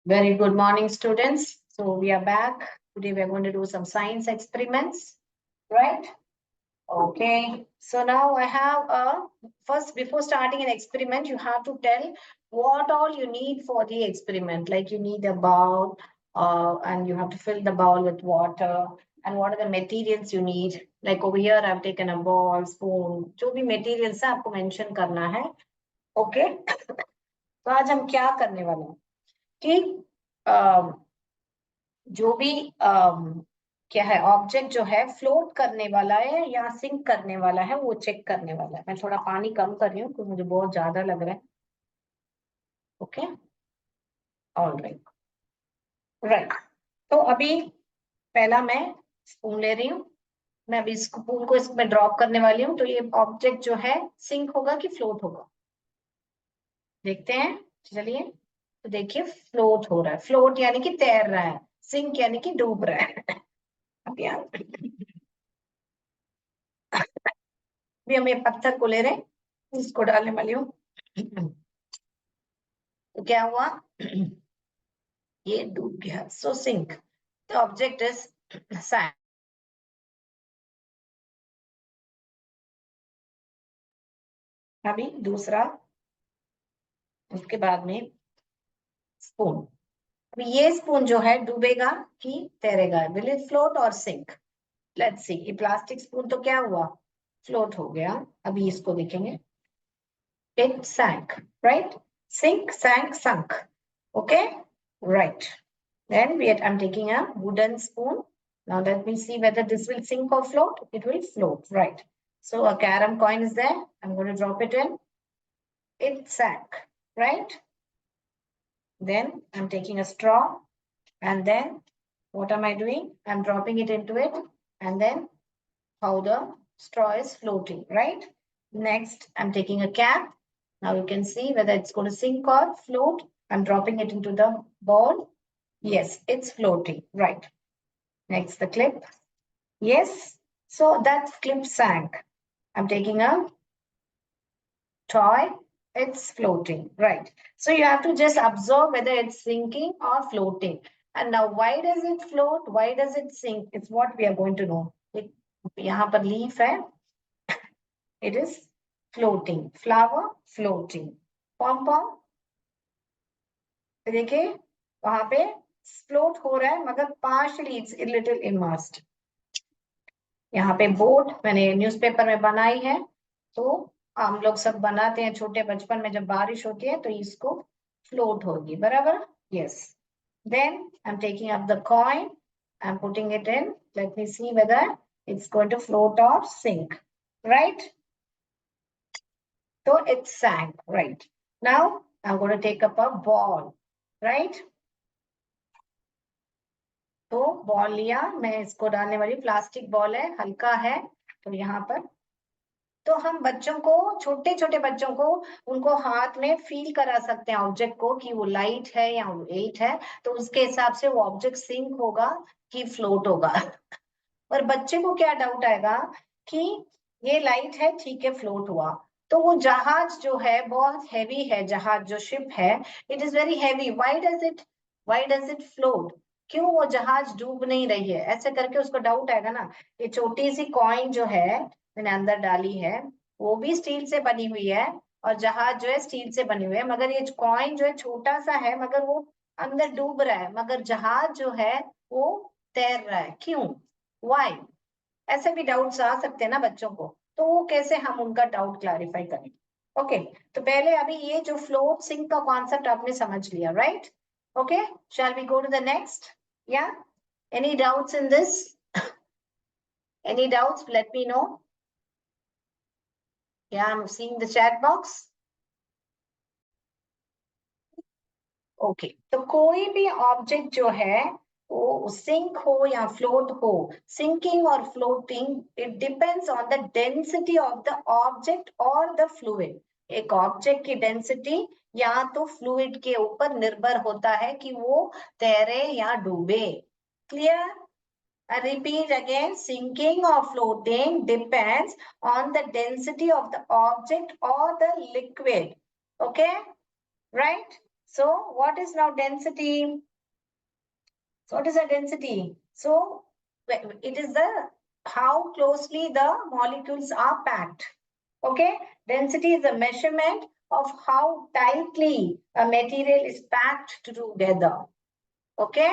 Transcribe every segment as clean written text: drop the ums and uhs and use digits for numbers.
Very good morning, students. So we are back. Today we are going to do some science experiments, right? Okay. So now I have first, before starting an experiment, you have to tell what all you need for the experiment. Like you need a bowl, and you have to fill the bowl with water. And what are the materials you need? Like over here, I've taken a ball, spoon. जो भी materials है आपको mention करना है. Okay. तो आज हम क्या करने वाले हैं कि जो भी क्या है ऑब्जेक्ट जो है फ्लोट करने वाला है या सिंक करने वाला है वो चेक करने वाला है. मैं थोड़ा पानी कम कर रही हूँ क्योंकि मुझे बहुत ज्यादा लग रहा है. Okay, alright, right. तो अभी पहला मैं स्पून ले रही हूँ. मैं अभी स्पून को इसमें ड्रॉप करने वाली हूँ. तो ये ऑब्जेक्ट जो है सिंक होगा कि फ्लोट होगा, देखते हैं. चलिए, तो देखिए फ्लोट हो रहा है. फ्लोट यानी कि तैर रहा है, सिंक यानी कि डूब रहा है. अब यहाँ भी हम ये पत्थर को ले रहे हैं, इसको डालने वाली हूँ. तो क्या हुआ, ये डूब गया. So sink. The object is sank. अभी दूसरा, उसके बाद में स्पून. अभी ये स्पून जो है डूबेगा कि तैरेगा? विल इट फ्लोट और सिंक? Let's see. ये प्लास्टिक स्पून तो क्या हुआ, फ्लोट हो गया. अभी इसको देखेंगे. It sank, right. Sink, sank, sunk. Okay, right. Then I'm taking a wooden spoon. Now let me see whether this will sink or float. It will float, right? So a carom coin is there. I'm going to drop it in. It sank, right? Then I'm taking a straw, and then what am I doing? I'm dropping it into it, and then how the straw is floating, right? Next, I'm taking a cap. Now you can see whether it's going to sink or float. I'm dropping it into the bowl. Yes, it's floating, right? Next, the clip. Yes, so that clip sank. I'm taking a toy. It's floating, right? So you have to just observe whether it's sinking or floating. And now, why does it float? Why does it sink? It's what we are going to know. यहाँ पर leaf है. It is floating. Flower, floating. Pom-pom. देखिए वहां पे float हो रहा है मगर partially it's a little immersed. यहाँ पे बोट मैंने न्यूज़पेपर में बनाई है. तो हम लोग सब बनाते हैं छोटे बचपन में, जब बारिश होती है तो इसको फ्लोट होगी, बराबर. Yes. Then I am taking up the coin. I am putting it in. Let me see whether it's going to float और सिंक, राइट? तो it sank, right. Now I am going to take up a ball, right? तो ball लिया, मैं इसको डालने वाली. Plastic ball है, हल्का है. तो यहाँ पर तो हम बच्चों को, छोटे छोटे बच्चों को, उनको हाथ में फील करा सकते हैं ऑब्जेक्ट को कि वो लाइट है या वेट है. तो उसके हिसाब से वो ऑब्जेक्ट सिंक होगा कि फ्लोट होगा. और बच्चे को क्या डाउट आएगा कि ये लाइट है, ठीक है, फ्लोट हुआ. तो वो जहाज जो है बहुत हैवी है. जहाज जो शिप है, it is very heavy. Why does it float? क्यों वो जहाज डूब नहीं रही है? ऐसे करके उसको डाउट आएगा ना. ये छोटी सी कॉइन जो है मैंने अंदर डाली है, वो भी स्टील से बनी हुई है, और जहाज जो है स्टील से बनी हुई है. मगर ये कॉइन जो है छोटा सा है, मगर वो अंदर डूब रहा है. मगर जहाज जो है वो तैर रहा है. क्यों? वाई? ऐसे भी डाउट्स आ सकते हैं ना बच्चों को. तो वो कैसे हम उनका डाउट क्लैरिफाई करें? ओके. तो पहले अभी ये जो फ्लोट सिंक का कॉन्सेप्ट आपने समझ लिया, right? Okay, shall we go to the next? या any doubts in this? Any doubts? Let me know. Yeah, I'm seeing the chat box. Okay, तो कोई भी ऑब्जेक्ट जो है वो सिंक हो या फ्लोट हो, सिंकिंग और floating, it depends on the density of the object और द फ्लूइड. एक ऑब्जेक्ट की डेंसिटी या तो फ्लूइड के ऊपर निर्भर होता है कि वो तैरे या डूबे. Clear? I repeat again, sinking or floating depends on the density of the object or the liquid. Okay, right? So what is now density? So what is the density? So it is the how closely the molecules are packed. Okay, density is a measurement of how tightly a material is packed together. Okay,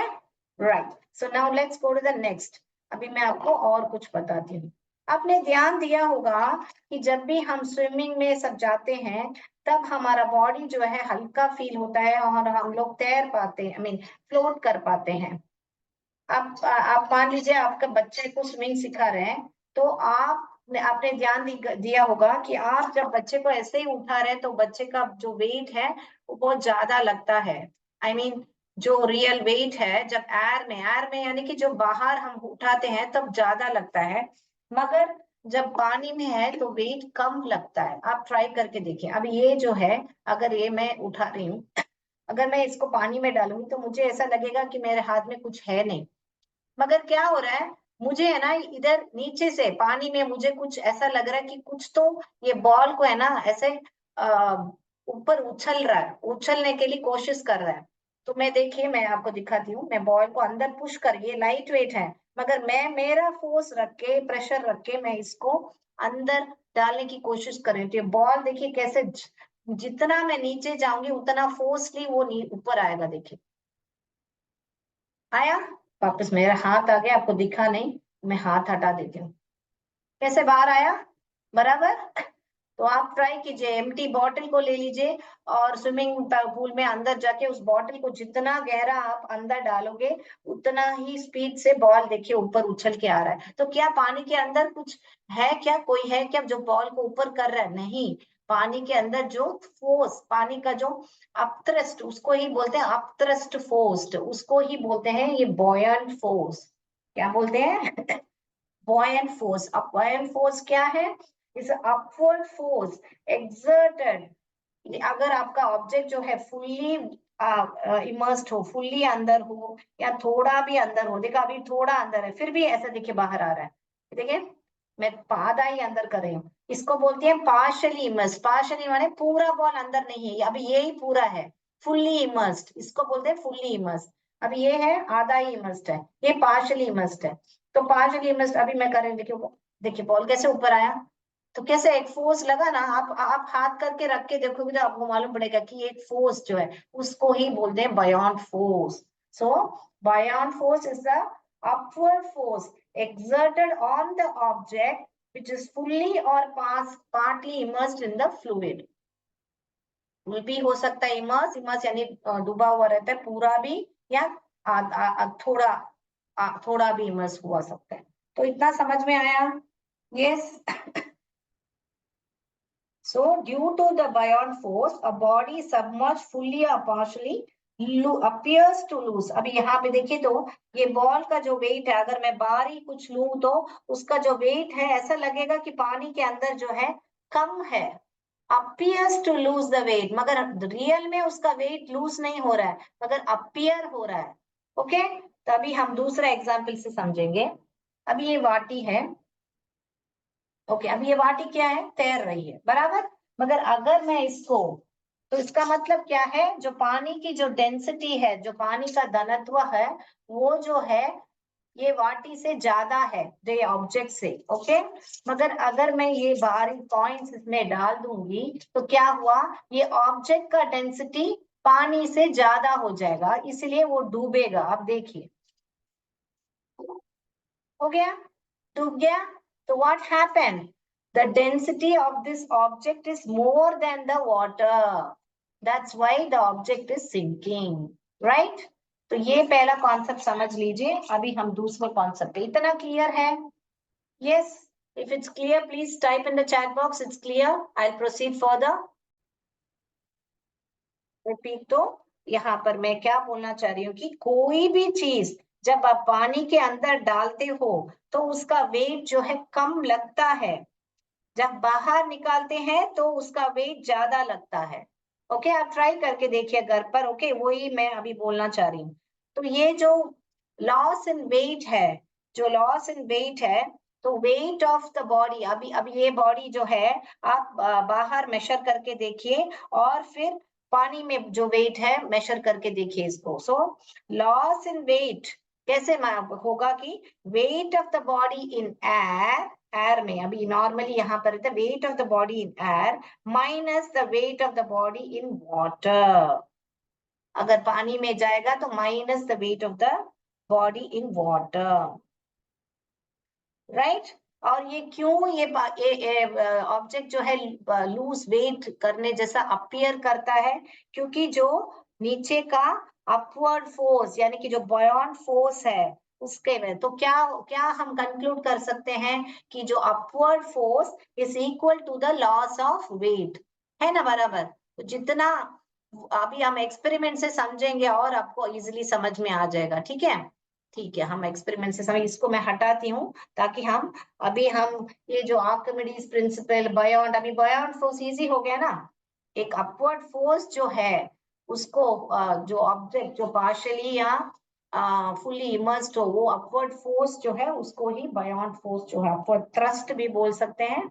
right. So now let's go to the next. अभी मैं आपको और कुछ बताती हूँ. आपने ध्यान दिया होगा कि जब भी हम स्विमिंग में सब जाते हैं तब हमारा बॉडी जो है हल्का फील होता है और हम लोग तैर पाते हैं, फ्लोट कर पाते हैं. आप मान लीजिए आपका बच्चे को स्विमिंग सिखा रहे हैं, तो आपने ध्यान दिया होगा कि आप जब बच्चे को ऐसे ही उठा रहे हैं तो बच्चे का जो वेट है वो बहुत ज्यादा लगता है. जो रियल वेट है जब एयर में यानी कि जो बाहर हम उठाते हैं तब ज्यादा लगता है, मगर जब पानी में है तो वेट कम लगता है. आप ट्राई करके देखिए. अब ये जो है, अगर ये मैं उठा रही हूँ, अगर मैं इसको पानी में डालूंगी तो मुझे ऐसा लगेगा कि मेरे हाथ में कुछ है नहीं. मगर क्या हो रहा है, मुझे है ना इधर नीचे से पानी में मुझे कुछ ऐसा लग रहा है कि कुछ तो ये बॉल को है ना ऐसे ऊपर उछल रहा है, उछलने के लिए कोशिश कर रहा है. तो मैं देखिए मैं आपको दिखाती हूँ. मैं बॉल को अंदर पुश कर, ये लाइट वेट है मगर मैं मेरा फोर्स रख के प्रेशर रख के मैं इसको अंदर डालने की कोशिश कर रही हूँ. तो ये बॉल देखिए कैसे जितना मैं नीचे जाऊंगी उतना फोर्सली वो ऊपर आएगा. देखिए आया. वापस मेरा हाथ आ गया, आपको दिखा नहीं, मैं हाथ हटा देती हूँ. कैसे बाहर आया? बराबर. तो आप ट्राई कीजिए, एम्प्टी बॉटल को ले लीजिए और स्विमिंग पूल में अंदर जाके उस बॉटल को जितना गहरा आप अंदर डालोगे उतना ही स्पीड से बॉल देखिए ऊपर उछल के आ रहा है. तो क्या पानी के अंदर कुछ है क्या, कोई है क्या जो बॉल को ऊपर कर रहा है? नहीं. पानी के अंदर जो फोर्स, पानी का जो अपथ्रस्ट, उसको ही बोलते हैं अपथ्रस्ट फोर्स, उसको ही बोलते हैं ये बॉयंट फोर्स. क्या बोलते हैं? buoyant force. अब buoyant force क्या है? इस upward force exerted. अगर आपका ऑब्जेक्ट जो है फुल्ली इमर्स्ड हो, फुल्ली अंदर हो या थोड़ा भी अंदर हो, देखा अभी थोड़ा अंदर है फिर भी ऐसा देखिए बाहर आ रहा है. देखिए मैं आधा ही अंदर कर रही हूँ. इसको बोलते हैं पार्शली इमर्स्ड. पार्शली माने पूरा बॉल अंदर नहीं है, अभी ये ही पूरा है. फुल्ली इमर्स्ड इसको बोलते हैं, फुल्ली इमर्स्ड. अभी ये है आधा ही इमर्स्ड है, ये पार्शली इमर्स्ड है. तो पार्शली इमर्स्ड अभी मैं कर रही हूँ. देखिए देखिए बॉल कैसे ऊपर आया. तो कैसे एक फोर्स लगा ना, आप हाथ करके रख के देखोगे तो आपको मालूम पड़ेगा कि एक फोर्स जो है उसको ही बोलते हैं buoyant force. So buoyant force is the upward force exerted on the object which is fully or partly immersed in the fluid. भी हो सकता है इमर्स, इमर्स यानी डूबा हुआ रहता है पूरा भी, या थोड़ा भी इमर्स हुआ सकता है. तो इतना समझ में आया? Yes. So due to the buoyant force, a body submerged fully or partially appears to lose. अभी यहाँ पे देखिए तो ये बॉल का जो वेट है, अगर मैं बाहर ही कुछ लूं तो उसका जो वेट है ऐसा लगेगा कि पानी के अंदर जो है कम है. appears to lose the weight, मगर रियल में उसका वेट लूज नहीं हो रहा है मगर appear हो रहा है. ओके, तो अभी हम दूसरा एग्जाम्पल से समझेंगे. अभी ये वाटी है. ओके, अब ये वाटी क्या है? तैर रही है, बराबर. मगर अगर मैं इसको, तो इसका मतलब क्या है, जो पानी की जो डेंसिटी है, जो पानी का घनत्व है, वो जो है ये वाटी से ज्यादा है ये ऑब्जेक्ट से. ओके, मगर अगर मैं ये बाहरी पॉइंट्स इसमें डाल दूंगी तो क्या हुआ, ये ऑब्जेक्ट का डेंसिटी पानी से ज्यादा हो जाएगा, इसलिए वो डूबेगा. अब देखिए हो गया, डूब गया. तो what happened, the density of this object is more than the water, that's why the object is sinking, right? तो ये पहला कॉन्सेप्ट समझ लीजिए. अभी हम दूसरे कॉन्सेप्ट पे. इतना क्लियर है? yes, if it's clear please type in the chat box it's clear. I'll proceed further. Repeat. तो यहाँ पर मैं क्या बोलना चाह रही हूँ कि कोई भी चीज जब आप पानी के अंदर डालते हो तो उसका वेट जो है कम लगता है, जब बाहर निकालते हैं तो उसका वेट ज्यादा लगता है. ओके, आप ट्राई करके देखिए घर पर. ओके, वही मैं अभी बोलना चाह रही हूँ. तो ये जो लॉस इन वेट है, जो लॉस इन वेट है, तो वेट ऑफ द बॉडी, अभी अभी ये बॉडी जो है आप बाहर मेजर करके देखिए और फिर पानी में जो वेट है मेजर करके देखिए इसको। सो लॉस इन वेट कैसे होगा कि wait of the body in air, air में अभी नॉर्मली यहाँ पर wait of the body in air minus the weight of the body in water. अगर पानी में जाएगा तो minus the weight of the body in water, right. और ये क्यों ये ऑब्जेक्ट जो है लूज वेट करने जैसा अपीयर करता है, क्योंकि जो नीचे का अपवर्ड फोर्स यानी कि जो बॉयॉन्ट फोर्स है उसके में, तो क्या क्या हम कंक्लूड कर सकते हैं कि जो upward force is equal to the loss of weight, है ना बराबर। तो जितना अभी हम एक्सपेरिमेंट से समझेंगे और आपको इजिली समझ में आ जाएगा, ठीक है। ठीक है, हम एक्सपेरिमेंट से समझ, इसको मैं हटाती हूँ ताकि हम अभी हम ये जो आर्किमिडीज प्रिंसिपल बॉयॉन्ट, अभी बॉयॉन्ट फोर्स इजी हो गया ना। एक अपवर्ड फोर्स जो है उसको जो ऑब्जेक्ट जो पार्शियली या फुल्ली इमर्स्ड हो, वो अपवर्ड फोर्स जो है उसको ही बॉयॉन्ट फोर्स जो है, अपवर्ड थ्रस्ट भी बोल सकते हैं।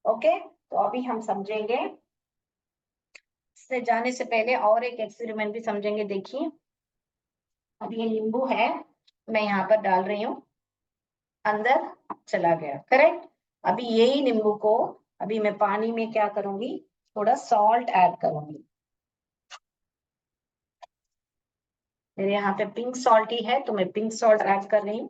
ओके, तो अभी हम समझेंगे, इससे जाने से पहले और एक एक्सपेरिमेंट भी समझेंगे। देखिए अब ये नींबू है, मैं यहाँ पर डाल रही हूँ, अंदर चला गया, करेक्ट। अभी यही नींबू को अभी मैं पानी में क्या करूंगी, थोड़ा सॉल्ट ऐड करूंगी। मेरे यहाँ पे पिंक सॉल्ट ही है तो मैं पिंक सॉल्ट ऐड कर रही हूँ।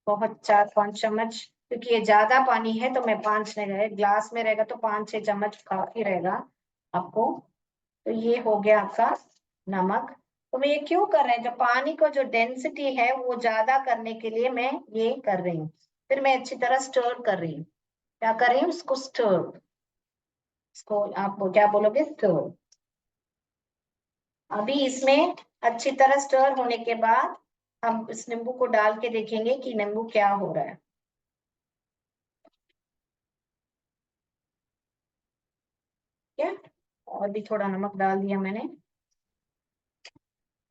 बहुत 4-5 चम्मच, क्योंकि ये ज्यादा पानी है तो मैं 5 नहीं रहे, ग्लास में रहेगा तो 5-6 चम्मच काफी रहेगा आपको। तो ये हो गया आपका नमक। तो मैं ये क्यों कर रहे हैं, जो पानी को जो डेंसिटी है वो ज्यादा करने के लिए मैं ये कर रही हूँ। फिर मैं अच्छी तरह स्टर कर रही हूँ, क्या कर रही हूँ, इसको स्टर, इसको आप क्या बोलोगे, स्टर। अभी इसमें अच्छी तरह स्टर होने के बाद हम इस नींबू को डाल के देखेंगे कि नींबू क्या हो रहा है। क्या, और भी थोड़ा नमक डाल दिया मैंने।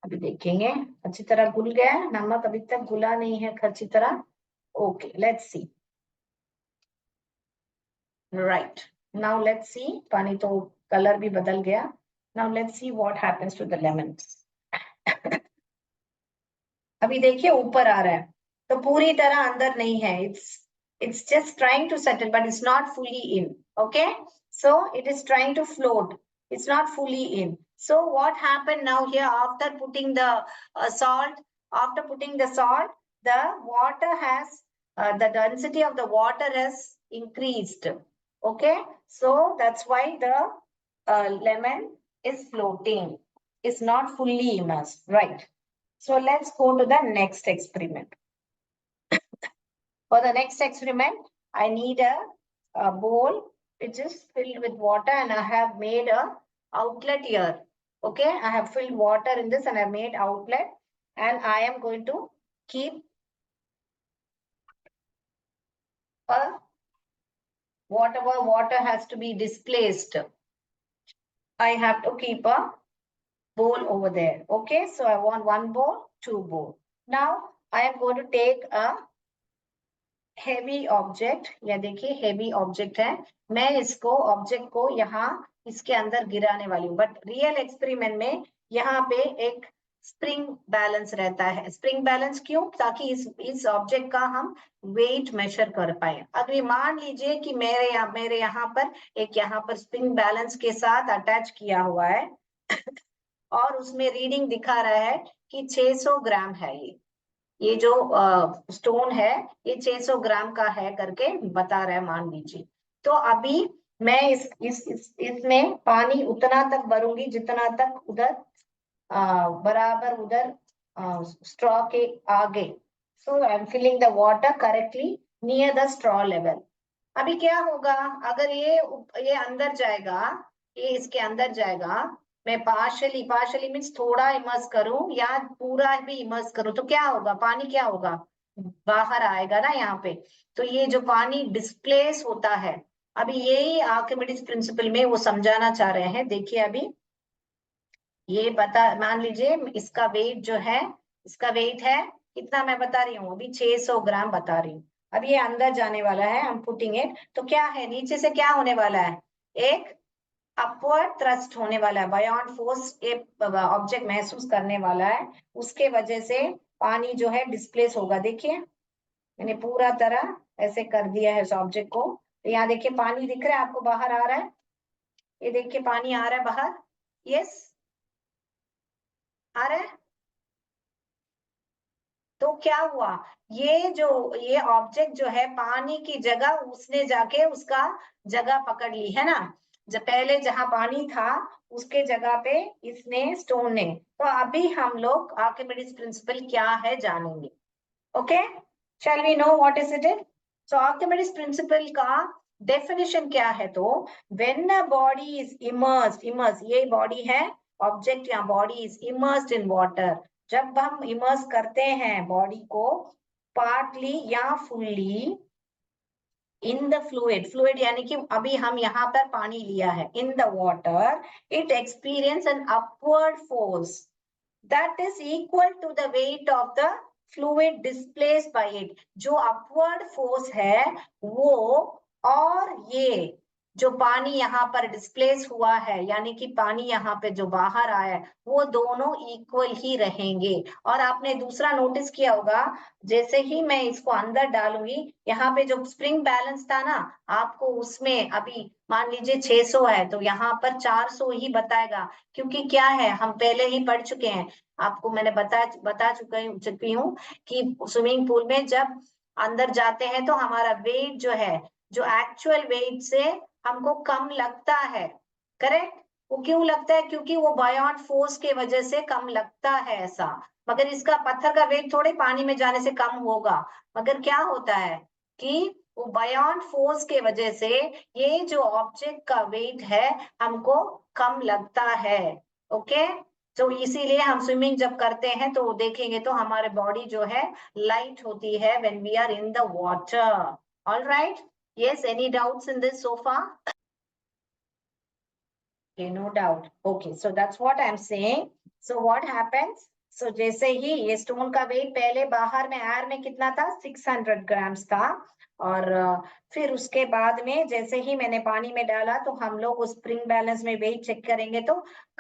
अभी देखेंगे अच्छी तरह घुल गया है नमक, अभी तक घुला नहीं है अच्छी तरह। Okay, let's see, right. Now let's see, पानी तो कलर भी बदल गया। Now let's see what happens to the lemon. अभी देखिए ऊपर आ रहा है, तो पूरी तरह अंदर नहीं है, it's just trying to settle but it's not fully in. Okay, so it is trying to float, it's not fully in. So what happened now here after putting the salt, after putting the salt, the water has the density of the water has increased. Okay, so that's why the lemon is floating, is not fully immersed, right? So let's go to the next experiment. For the next experiment, I need a bowl which is filled with water, and I have made a outlet here. Okay, I have filled water in this and I made outlet, and I am going to keep a, whatever water has to be displaced, I have to keep a bowl over there. Okay, so I want one bowl, two bowl. Now I am going to take a heavy object, या देखिए heavy object है, मैं इसको object को यहाँ इसके अंदर गिराने वाली हूँ। बट रियल एक्सपेरिमेंट में यहाँ पे एक स्प्रिंग बैलेंस रहता है। स्प्रिंग बैलेंस क्यों, ताकि इस ऑब्जेक्ट का हम वेट मेजर कर पाए। अगर मान लीजिए कि मेरे यहाँ पर एक यहाँ पर स्प्रिंग बैलेंस के साथ अटैच किया हुआ है और उसमें रीडिंग दिखा रहा है कि 600 ग्राम है, ये जो स्टोन है ये 600 ग्राम का है करके बता रहा है मान लीजिए। तो अभी मैं इसमें पानी उतना तक भरूंगी जितना तक उधर बराबर उधर स्ट्रॉ के आगे। So I am filling the water correctly near the straw level. अभी क्या होगा, अगर ये अंदर जाएगा, ये इसके अंदर जाएगा, मैं पार्शली पार्शली मीन्स थोड़ा इमर्स करूं या पूरा भी इमर्स करूं, तो क्या होगा, पानी क्या होगा, बाहर आएगा ना यहाँ पे। तो ये जो पानी डिस्प्लेस होता है, अभी यही आर्किमिडीज प्रिंसिपल में वो समझाना चाह रहे हैं। देखिए अभी ये बता, मान लीजिए इसका वेट जो है, इसका वेट है कितना मैं बता रही हूँ, अभी 600 ग्राम बता रही हूँ। अब ये अंदर जाने वाला है, हम पुटिंग इट, तो क्या है नीचे से क्या होने वाला है, एक अपवर्ड थ्रस्ट होने वाला है, बायोंड फोर्स एक ऑब्जेक्ट महसूस करने वाला है, उसके वजह से पानी जो है डिस्प्लेस होगा। देखिए मैंने पूरा तरह ऐसे कर दिया है उस ऑब्जेक्ट को। तो यहाँ देखिए पानी दिख रहा है आपको, बाहर आ रहा है, ये देखिए पानी आ रहा है बाहर। यस, आ रहा है। तो क्या हुआ, ये ऑब्जेक्ट जो है पानी की जगह उसने जाके उसका जगह पकड़ ली है ना। जब पहले जहां पानी था उसके जगह पे इसने स्टोन ने। तो अभी हम लोग आर्किमिडीज प्रिंसिपल क्या है जानेंगे। Okay, shall we know what is it. So Archimedes principle का डेफिनेशन क्या है, तो when a body is immersed, immerse ये बॉडी है ऑब्जेक्ट या body is immersed in water, जब हम इमर्स करते हैं बॉडी को पार्टली या fully in the fluid, fluid यानी कि अभी हम यहाँ पर पानी लिया है, in the water, it experience an upward force that is equal to the weight of the fluid displaced by it। जो upward force है वो, और ये जो पानी यहाँ पर डिस्प्लेस हुआ है यानी कि पानी यहाँ पे जो बाहर आया है, वो दोनों इक्वल ही रहेंगे। और आपने दूसरा नोटिस किया होगा, जैसे ही मैं इसको अंदर डालूंगी, यहाँ पे जो स्प्रिंग बैलेंस था ना, आपको उसमें अभी मान लीजिए 600 है तो यहाँ पर 400 ही बताएगा। क्योंकि क्या है, हम पहले ही पढ़ चुके हैं, आपको मैंने बता चुकी हूँ कि स्विमिंग पूल में जब अंदर जाते हैं तो हमारा वेट जो है, जो एक्चुअल वेट से हमको कम लगता है। करेक्ट, वो क्यों लगता है, क्योंकि वो बायोट फोर्स के वजह से कम लगता है ऐसा। मगर इसका पत्थर का वेट थोड़े पानी में जाने से कम होगा। मगर क्या होता है कि वो बायोट फोर्स के वजह से ये जो ऑब्जेक्ट का वेट है हमको कम लगता है। ओके, तो इसीलिए हम स्विमिंग जब करते हैं तो देखेंगे तो हमारे बॉडी जो है लाइट होती है when we are in the water. All right, yes, any doubts in this so far? Okay, no doubt. Okay, so that's what I'm saying. So what happens? So जैसे ही ये स्टोन का wait पहले बाहर में air में कितना था, 600 grams था। और फिर उसके बाद में जैसे ही मैंने पानी में डाला तो हम लोग उस स्प्रिंग बैलेंस में वेट चेक करेंगे तो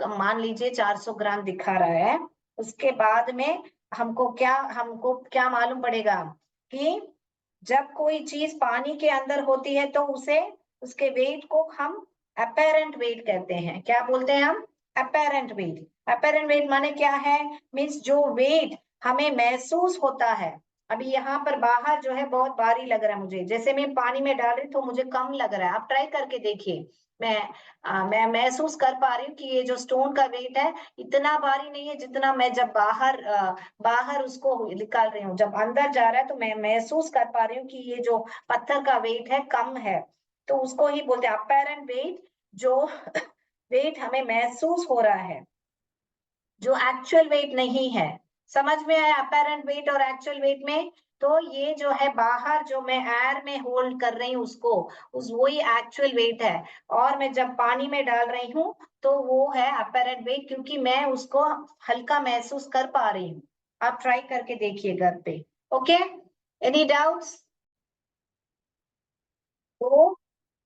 मान लीजिए 400 ग्राम दिखा रहा है। उसके बाद में हमको क्या मालूम पड़ेगा कि जब कोई चीज पानी के अंदर होती है तो उसे उसके वेट को हम अपेरेंट वेट कहते हैं। क्या बोलते हैं हम? Apparent wait. अपेरेंट वेट माने क्या है, मीन्स जो वेट हमें महसूस होता है। अभी यहाँ पर बाहर जो है बहुत भारी लग रहा है मुझे, जैसे मैं पानी में डाल रही तो मुझे कम लग रहा है। आप ट्राई करके देखिए। मैं मैं महसूस कर पा रही हूँ कि ये जो स्टोन का वेट है इतना भारी नहीं है जितना मैं जब बाहर उसको निकाल रही हूँ। जब अंदर जा रहा है तो मैं महसूस कर पा रही हूँ कि ये जो पत्थर का वेट है कम है। तो उसको ही बोलते हैं अपेरेंट वेट, जो वेट हमें महसूस हो रहा है, जो एक्चुअल वेट नहीं है। समझ में आया अपेरेंट वेट और एक्चुअल वेट में? तो ये जो है बाहर जो मैं एयर में होल्ड कर रही हूँ उसको, उस वही एक्चुअल वेट है। और मैं जब पानी में डाल रही हूँ तो वो है अपेरेंट वेट, क्योंकि मैं उसको हल्का महसूस कर पा रही हूँ। आप ट्राई करके देखिए घर पे। Okay, any doubts?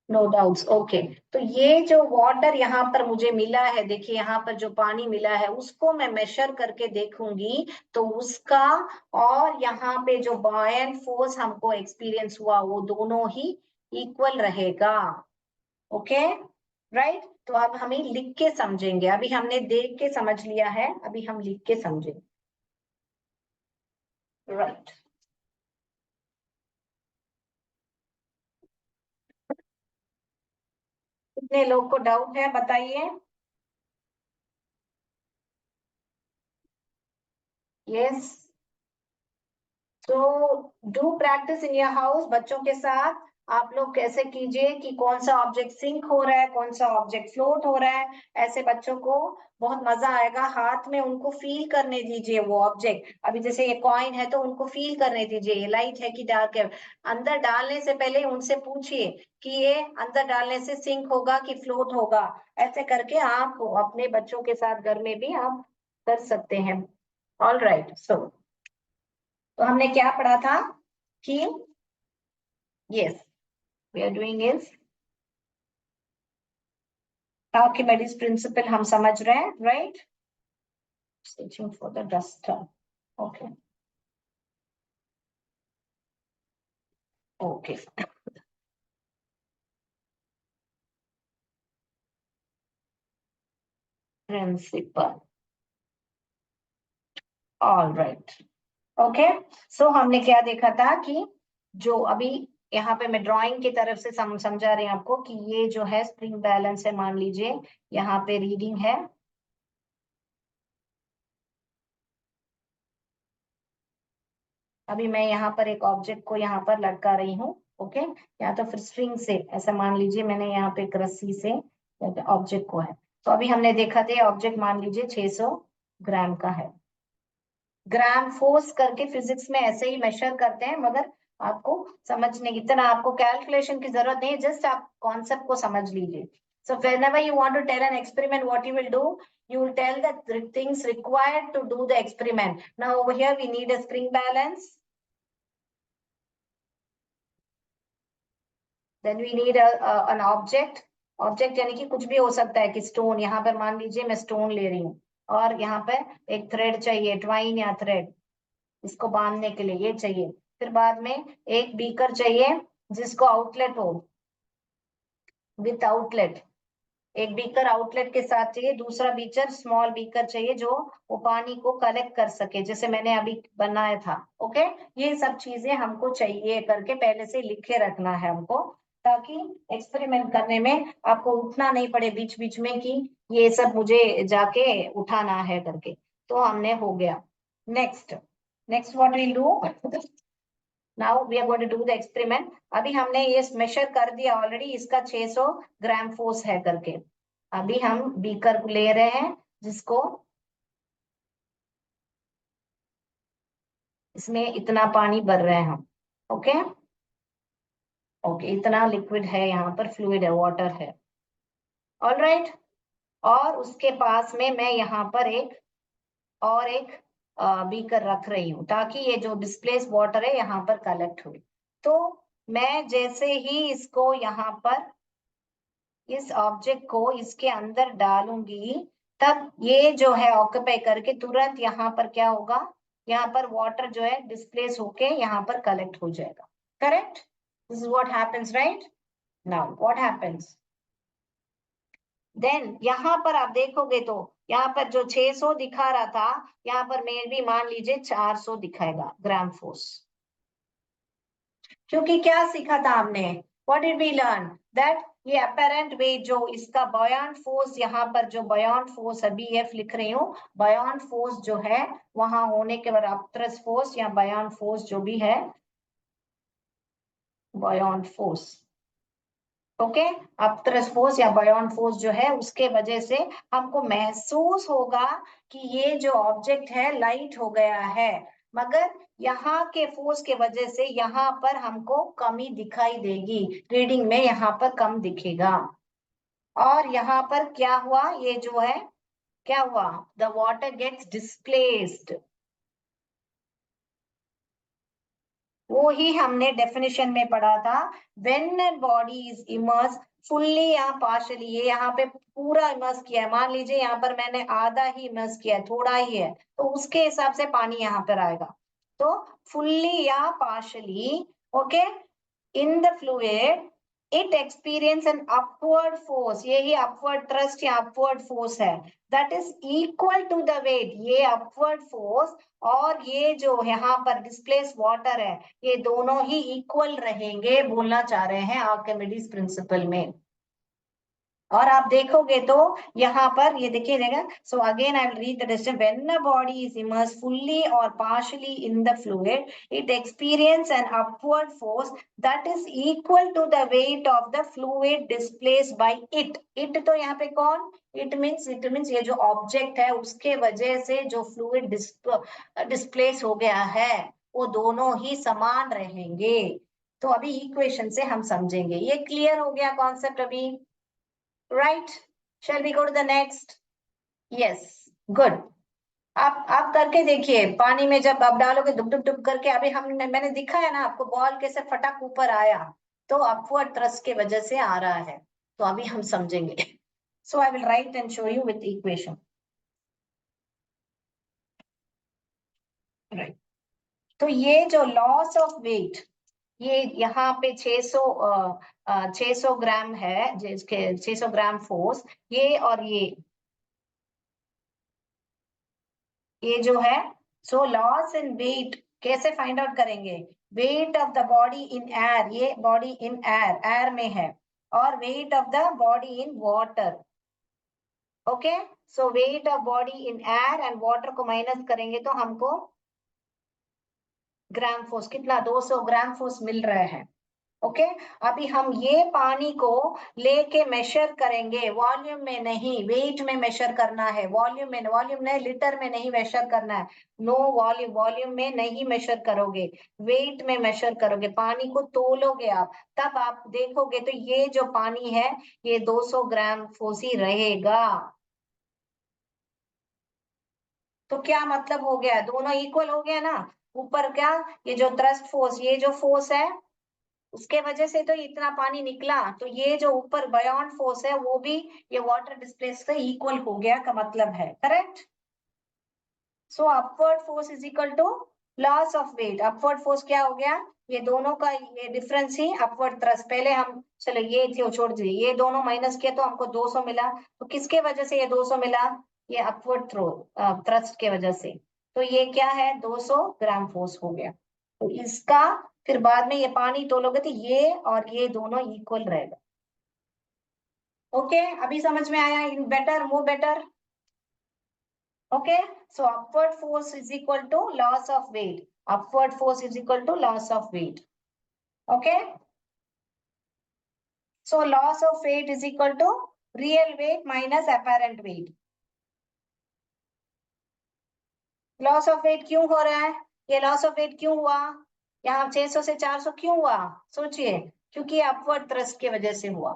No doubts, okay. तो ये जो वाटर यहाँ पर मुझे मिला है, देखिए यहाँ पर जो पानी मिला है उसको मैं मेजर करके देखूंगी तो उसका और यहाँ पे जो बॉयंट फोर्स हमको एक्सपीरियंस हुआ वो दोनों ही इक्वल रहेगा। Okay, right. तो अब हमें लिख के समझेंगे, अभी हमने देख के समझ लिया है, अभी हम लिख के समझेंगे। राइट, कितने लोग को डाउट है बताइए? यस, तो do practice in your house, बच्चों के साथ आप लोग कैसे कीजिए कि कौन सा ऑब्जेक्ट सिंक हो रहा है, कौन सा ऑब्जेक्ट फ्लोट हो रहा है। ऐसे बच्चों को बहुत मजा आएगा, हाथ में उनको फील करने दीजिए वो ऑब्जेक्ट। अभी जैसे ये कॉइन है तो उनको फील करने दीजिए, ये लाइट है कि डार्क है। अंदर डालने से पहले उनसे पूछिए कि ये अंदर डालने से सिंक होगा कि फ्लोट होगा। ऐसे करके आप अपने बच्चों के साथ घर में भी आप कर सकते हैं। ऑल राइट, सो तो हमने क्या पढ़ा था कि yes, we are doing is Archimedes principle हम समझ रहे हैं, right? Searching for the duster. Okay. Okay. Principal. All right. Okay. So हमने क्या देखा था कि जो अभी यहाँ पे मैं ड्राइंग की तरफ से समझा रही हूँ आपको कि ये जो है स्प्रिंग बैलेंस है, मान लीजिए यहाँ पे रीडिंग है, अभी मैं यहाँ पर एक ऑब्जेक्ट को यहाँ पर लटका रही हूँ, ओके, या तो फिर स्ट्रिंग से, ऐसा मान लीजिए मैंने यहाँ पे एक रस्सी से ऑब्जेक्ट को है, तो अभी हमने देखा था ऑब्जेक्ट मान लीजिए 600 ग्राम का है। ग्राम फोर्स करके फिजिक्स में ऐसे ही मेजर करते हैं, मगर आपको समझने की इतना आपको कैलकुलेशन की जरूरत नहीं है, जस्ट आप कॉन्सेप्ट को समझ लीजिए। So whenever you want to tell an experiment, what you will do, you will tell the things required to do the experiment. Now over here we need a spring balance, then we need an object. Object यानी कि कुछ भी हो सकता है, कि stone, यहाँ पर मान लीजिए मैं स्टोन ले रही हूँ, और यहाँ पर एक थ्रेड चाहिए, ट्वाइन या थ्रेड, इसको बांधने के लिए ये चाहिए। फिर बाद में एक बीकर चाहिए जिसको आउटलेट हो, विथ आउटलेट, एक बीकर आउटलेट के साथ चाहिए, दूसरा बीकर स्मॉल बीकर चाहिए जो वो पानी को कलेक्ट कर सके, जैसे मैंने अभी बनाया था। ओके, ये सब चीजें हमको चाहिए करके पहले से लिखे रखना है हमको, ताकि एक्सपेरिमेंट करने में आपको उठना नहीं पड़े बीच बीच में कि ये सब मुझे जाके उठाना है करके। तो हमने हो गया। Next next what will do, now we are going to do the experiment. अभी हमने ये मेजर कर दिया ऑलरेडी, इसका 600 ग्राम फोर्स है करके। अभी हम बीकर ले रहे हैं जिसको, इसमें इतना पानी भर रहे हैं हम, ओके ओके, इतना लिक्विड है, यहाँ पर फ्लूइड है, वाटर है, ऑल राइट। और उसके पास में मैं यहाँ पर एक बीकर रख रही हूँ, ताकि ये जो डिस्प्लेस वाटर है यहाँ पर कलेक्ट हो। तो मैं जैसे ही इसको यहाँ पर, इस ऑब्जेक्ट को इसके अंदर डालूंगी, तब ये जो है ऑक्यूपाई करके तुरंत यहाँ पर क्या होगा, यहाँ पर वाटर जो है डिस्प्लेस होके यहाँ पर कलेक्ट हो जाएगा। Correct, this is what happens, right? Now what happens then, यहाँ पर आप देखोगे तो यहाँ पर जो 600 दिखा रहा था, यहाँ पर मैं भी मान लीजिए 400 दिखाएगा ग्राम फोर्स। क्योंकि क्या सीखा था हमने, what did we learn, that ये अपेरेंट वेट जो इसका बॉयंट फोर्स, यहाँ पर जो बॉयंट फोर्स अभी एफ लिख रही हूँ, बॉयंट फोर्स जो है वहां होने के बाद अपथ्रस्ट फोर्स या बॉयंट फोर्स जो भी है, buoyant force, okay, upthrust force या बॉयंट फोर्स जो है, उसके वजह से हमको महसूस होगा कि ये जो ऑब्जेक्ट है लाइट हो गया है, मगर यहाँ के फोर्स के वजह से यहाँ पर हमको कमी दिखाई देगी, रीडिंग में यहाँ पर कम दिखेगा। और यहाँ पर क्या हुआ, ये जो है क्या हुआ, द वाटर गेट्स डिस्प्लेस्ड, वो ही हमने डेफिनेशन में पढ़ा था, when body is immerse fully या पार्शियली, ये यहाँ पे पूरा इमर्स किया है, मान लीजिए यहाँ पर मैंने आधा ही इमर्स किया है, थोड़ा ही है, तो उसके हिसाब से पानी यहाँ पर आएगा। तो फुल्ली या partially, okay, in the fluid it experience an upward force, यही अपवर्ड थ्रस्ट या अपवर्ड फोर्स है, that is equal to the weight, ये अपवर्ड फोर्स और ये जो यहाँ पर डिस्प्लेस वाटर है, ये दोनों ही इक्वल रहेंगे, बोलना चाह रहे हैं आर्किमिडीज प्रिंसिपल में। और आप देखोगे तो यहाँ पर ये देखिए देगा, so again I will read the distance, when a body is immerse fully और partially in the fluid it experience an upward force that is equal to the weight of the fluid displaced by it तो यहाँ पे कौन, it means ये जो object है उसके वजह से जो फ्लूइड डिस्प्लेस हो गया है, वो दोनों ही समान रहेंगे। तो अभी इक्वेशन से हम समझेंगे, ये क्लियर हो गया कॉन्सेप्ट अभी, right? Shall we go to the next? Yes, good. आप करके देखिए, पानी में जब आप डालोगे डुब डुब डुब करके, अभी मैंने दिखाया ना आपको, बॉल कैसे फटक ऊपर आया, तो अपवर्ड थ्रस्ट के वजह से आ रहा है। तो अभी हम समझेंगे, So I will write and show you with equation. Right. तो ये जो लॉस ऑफ वेट, ये यहाँ पे 600 ग्राम है, जिसके 600 ग्राम फोर्स, ये और ये जो है, सो लॉस इन वेट कैसे फाइंड आउट करेंगे? Wait of the body in air, ये बॉडी इन एयर में है, और wait of the body in water. Okay, so weight of body in air and water को माइनस करेंगे तो हमको ग्राम फोर्स, कितना 200 ग्राम फोर्स मिल रहा है. ओके, अभी हम ये पानी को लेके मेजर करेंगे, वॉल्यूम में नहीं, वेट में मेजर करना है. वॉल्यूम में लीटर में नहीं मेजर करना है. नो वॉल्यूम में नहीं मेजर करोगे, वेट में मेजर करोगे. पानी को तोलोगे आप, तब आप देखोगे तो ये जो पानी है ये 200 ग्राम फोर्स ही रहेगा. तो क्या मतलब हो गया? दोनों इक्वल हो गया ना. ऊपर क्या, ये जो थ्रस्ट फोर्स, ये जो फोर्स है उसके वजह से तो इतना पानी निकला, तो ये जो ऊपर बयान फोर्स है वो भी ये वाटर डिस्प्लेस से इक्वल हो गया का मतलब है. Correct. So upward force is equal to loss of weight. Upward force क्या हो गया? ये दोनों का ये डिफरेंस ही अपवर्ड थ्रस्ट. पहले हम, चलो ये थी छोड़ दीजिए, ये दोनों माइनस किया तो हमको 200 मिला. तो किसके वजह से ये 200 मिला? ये अपवर्ड थ्रस्ट के वजह से. तो ये क्या है? 200 ग्राम फोर्स हो गया. तो इसका फिर बाद में ये पानी तोलोगे तो ये और ये दोनों इक्वल रहेगा. ओके, अभी समझ में आया? In better, more better. Okay, so upward force is equal to loss of weight. Upward force is equal to loss of weight. Okay, so loss of weight is equal to real weight minus apparent weight. Loss of weight क्यों हो रहा है? ये loss of weight क्यों हुआ? यहाँ 600 से 400 क्यों हुआ? सोचिए. क्योंकि अपवर्ड थ्रस्ट की वजह से हुआ.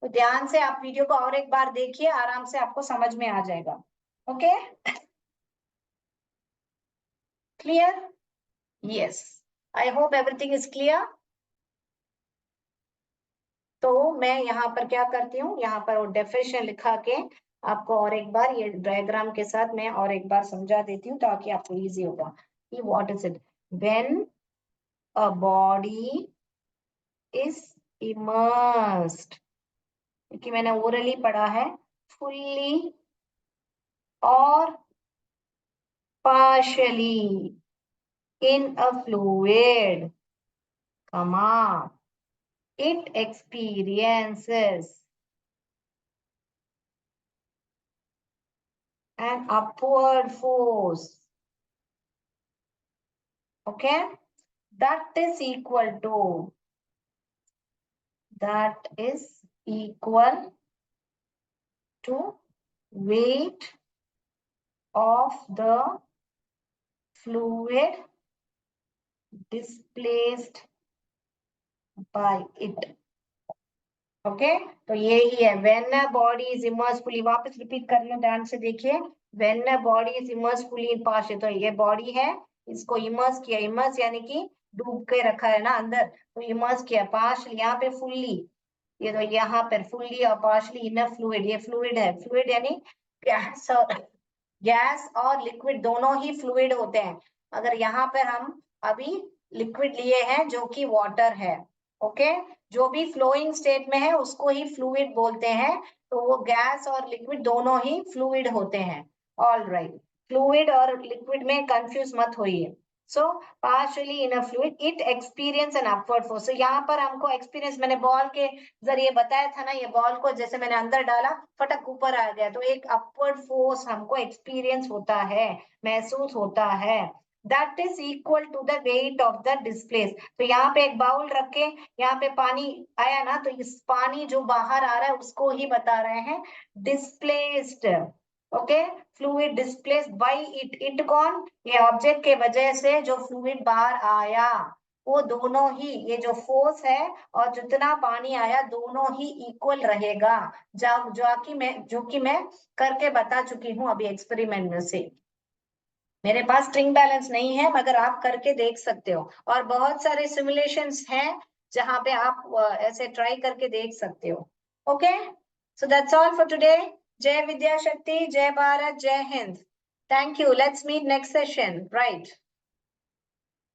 तो ध्यान से आप वीडियो को और एक बार देखिए, आराम से आपको समझ में आ जाएगा. Okay, clear? Yes, I hope everything is clear. तो मैं यहाँ पर क्या करती हूँ, यहाँ पर वो डेफिनेशन लिखा के आपको और एक बार ये डायग्राम के साथ मैं और एक बार समझा देती हूँ ताकि आपको इजी होगा कि what is it. When a body is immersed, क्योंकि मैंने ओरली पढ़ा है, फुल्ली और partially in a fluid, comma, it experiences an upward force. Okay, that is equal to weight of the fluid displaced by it. Okay, तो यही है when a body is immersed fully. वापस repeat कर रही हूँ, ध्यान से देखिए. When a body is immersed fully in parched, तो ये बॉडी है, इसको इमर्स किया. इमर्स यानी कि डूब के रखा है ना अंदर, तो इमर्स किया. पार्शली यहाँ पे फुल्ली, ये तो यहाँ पर फुल्ली और पार्शली इन अ फ्लूइड. ये फ्लूइड है. फ्लूइड यानी गैस और लिक्विड दोनों ही फ्लूइड होते हैं. अगर यहाँ पर हम अभी लिक्विड लिए हैं जो कि वाटर है. ओके, जो भी फ्लोइंग स्टेट में है उसको ही फ्लूइड बोलते हैं. तो वो गैस और लिक्विड दोनों ही फ्लूइड होते हैं. ऑल राइट, फ्लूइड और लिक्विड में कंफ्यूज मत होइए. So partially in a fluid it experience an upward force. तो यहाँ पर हमको एक्सपीरियंस, मैंने बॉल के जरिए बताया था ना, ये बॉल को जैसे मैंने अंदर डाला, फटक ऊपर आ गया, तो एक अपवर्ड फोर्स हमको एक्सपीरियंस होता है, महसूस होता है. That is equal to the weight of the displace. तो यहाँ पे एक बाउल रख के, यहाँ पे पानी आया ना, तो इस पानी जो बाहर आ रहा है उसको ही बता रहे हैं displaced. Okay, fluid displaced by it. It कौन? ये ऑब्जेक्ट के वजह से जो फ्लूइड बाहर आया, वो दोनों ही, ये जो फोर्स है और जितना पानी आया, दोनों ही इक्वल रहेगा. जो कि मैं करके बता चुकी हूँ अभी एक्सपेरिमेंट में से. मेरे पास स्ट्रिंग बैलेंस नहीं है, मगर आप करके देख सकते हो. और बहुत सारे सिमुलेशंस हैं जहां पे आप ऐसे ट्राई करके देख सकते हो. Okay, So that's all for today. Jai Vidya Shakti, Jai Bharat, Jai Hind. Thank you. Let's meet next session. Right.